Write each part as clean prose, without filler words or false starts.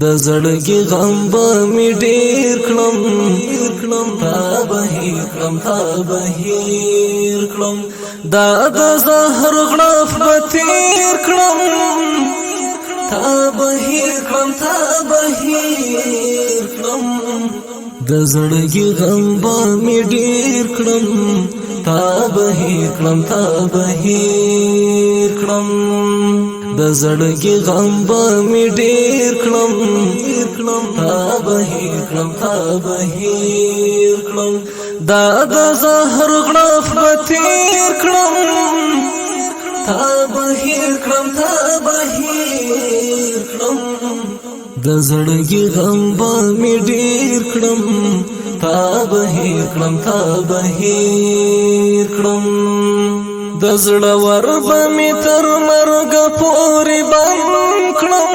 د زړګي غم به مې ډېر کړم تا به هېر کړم تا به هېر کړم دا د زهر غړپ به تېر کړم تا به هېر کړم تا به هېر کړم د زړګي غم به مې ډېر کړم تا به هېر کړم تا به هېر کړم د زړګي غم به مې ډېر کړم تا به هېر کړم تا به هېر کړم دا د زهر غړپ به تېر کړم تا به هېر کړم تا به هېر کړم د زړګي غم به مې ډېر کړم تا به هېر کړم تا به هېر کړم د زړه ور به مې تر مرګه پورې بند کړم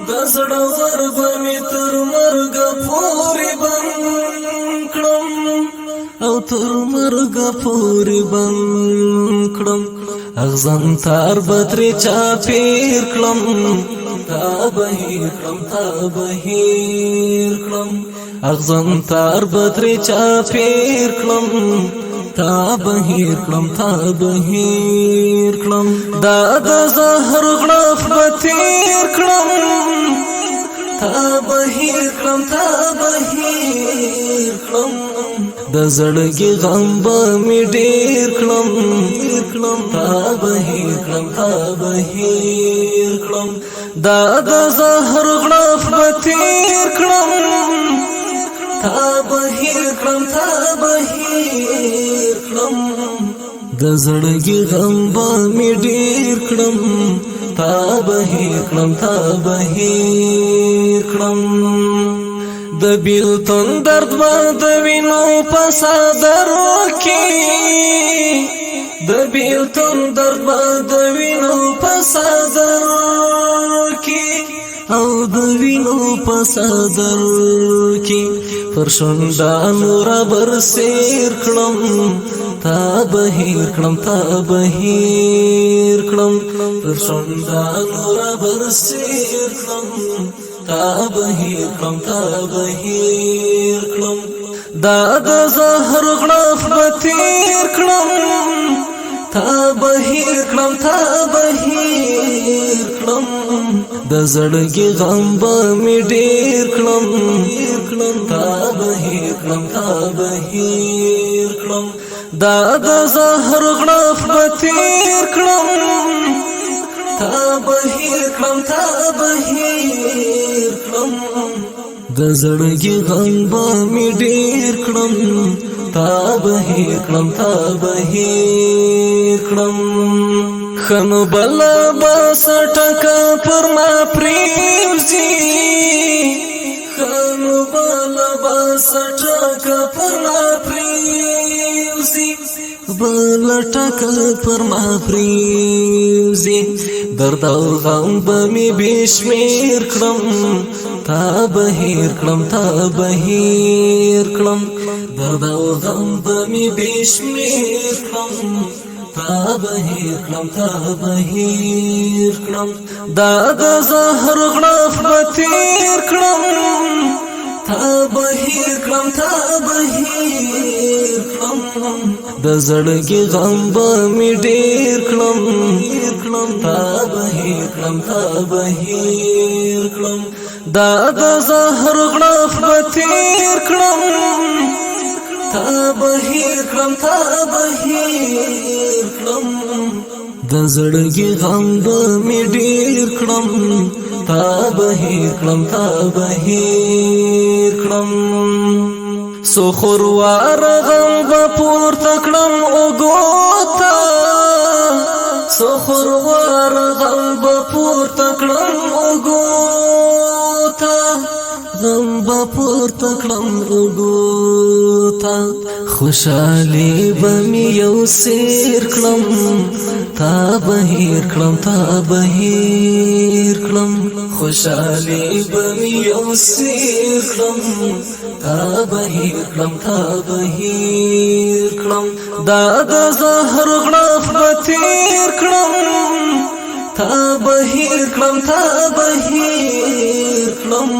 د زړه ور به مې تر مرګه پورې بند کړم او تر مرګه پورې بند کړم اغزن تار به ترې چاپېر کړم تا به هېر کړم تا به هېر کړم اغزن تار به ترې چاپېر کړم تا به هېر کړم تا به هېر کړم دا د زهر غړپ به تېر کړم تا به هېر کړم تا به هېر کړم د زړګي غم به مې ډېر کړم تا به هېر کړم تا به هېر کړم دا د زهر غړپ به تېر کړم تا به هېر کړم تا به هېر کړم د زړګي غم به مې ډېر کړم تا به هېر کړم تا به هېر کړم د بیلتون درد به د وینو په څادرو کې د بیلتون درد به د وینو په څادرو کې او د وینو په څادرو کې پر شونډانو را برسېر کړم تا به هېر کړم تا به هېر کړم پر شونډانو را برسېر کړم تا به هېر کړم تا به هېر کړم دا د زهر غړپ به تېر کړم تا به هېر کړم تا به هېر کړم د زړګي غم به مې ډېر کړم تا به هېر کړم تا به هېر کړم دا د زهر غړپ به تېر کړم تا به هېر کړم تا به هېر کړم د زړګي غم به مې ډېر کړم تا به هېر کړم تا به هېر کړم ښه نو بله به څټکه پر ما پرېوځي ښه نو بله به څټکه پر ما پرېوځي بله ټکه پر ما پرېوځي درد او غم به مې بې شمېر کړم تا به هېر کړم تا به هېر کړم درد او غم به مې بې شمېر کړم تا به هېر کړم تا به هېر کړم دا د زهر غړپ به تېر کړم تا به هېر کړم تا به هېر کړم د زړګي غم به مې ډېر کړم تا به هېر کړم تا به هېر کړم دا د زهر غړپ به تېر کړم تا به هېر کړم تا به هېر کړم د زړګي غم به مې ډېر کړم تا به هېر کړم تا به هېر کړم څو خورواره غم به پورته کړم اوږو ته څو خورواره غم به پورته کړم اوږو ته غم به پورته کړم اوږو ته خوشحالي به مې یو سیر کړم تا به هېر کړم تا به هېر کړم خوشحالي به مې یو سیر کړم تا به هېر کړم تا به هېر کړم دا د زهر غړپ به تېر کړم تا بهیر کړم تا بهیر کړم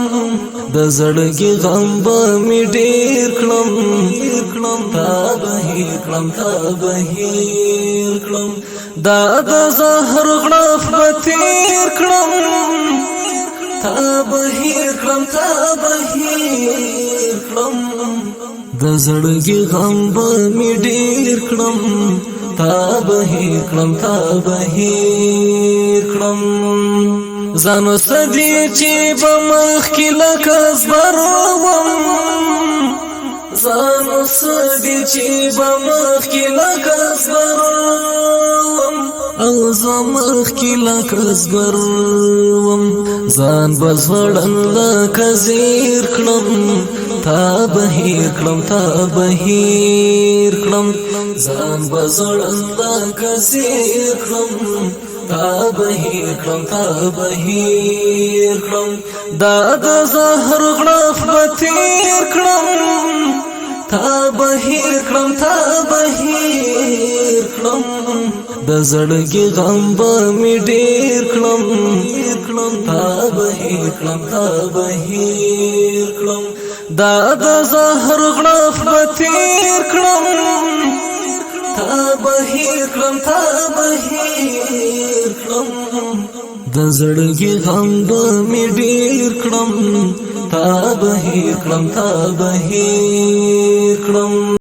د زړګي غم به مې ډېر کړم تا بهیر کړم تا بهیر کړم دا د زهر غړپ به تېر کړم تا بهیر کړم تا بهیر کړم د زړګي غم به مې ډېر کړم تا بهیر کړم تا بهیر کړم ځان وسدي چې به مخکې لکه زبر وم ځان وسدي چې به مخکې لکه زبر وم او زه مخکې لکه زبر وم ځان به زوړن لکه زیر کړم تا بهیر کړم تا بهیر کړم ځان به زوړن لکه زیر کړم تا بهیر کړم تا بهیر کړم دا د زهر غړپ به تېر کړم تا بهیر کړم تا بهیر کړم د زړګي غم به مې ډېر کړم تا بهیر کړم تا بهیر کړم دا د زهر غړپ به تېر کړم تا بهیر کړم تا بهیر کړم د زړګي غم به مې ډېر کړم تا بهیر کړم تا بهیر کړم